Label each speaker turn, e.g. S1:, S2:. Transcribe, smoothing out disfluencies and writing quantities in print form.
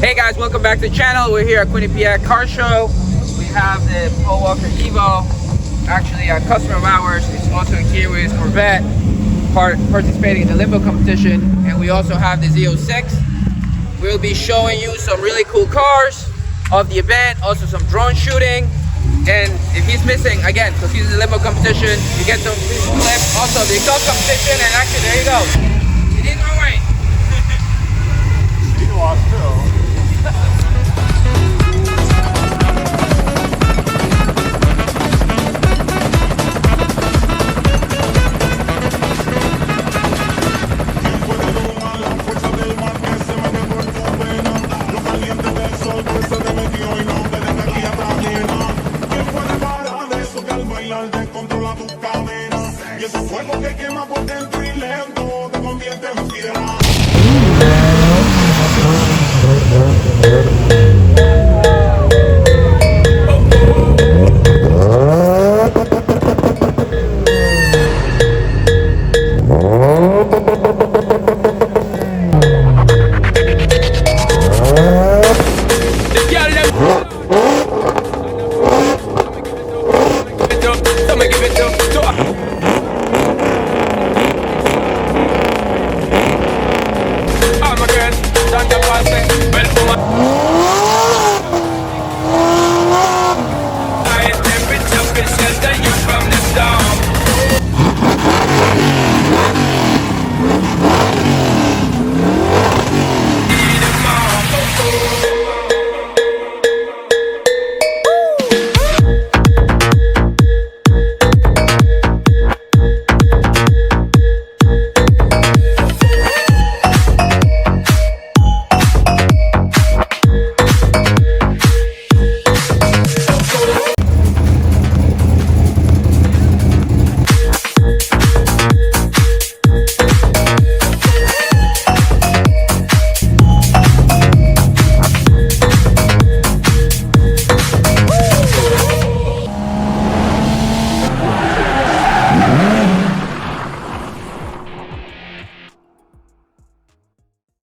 S1: Hey guys, welcome back to the channel. We're here at Quinnipiac Car Show. We have the Paul Walker Evo, actually a customer of ours. It's also here with his Corvette, participating in the limbo competition. And we also have the Z06. We'll be showing you some really cool cars of the event, also some drone shooting. And if he's missing, again, because he's in the limbo competition, you get some clips. Also the exhaust competition, and actually there you go. It is all right.
S2: He lost too.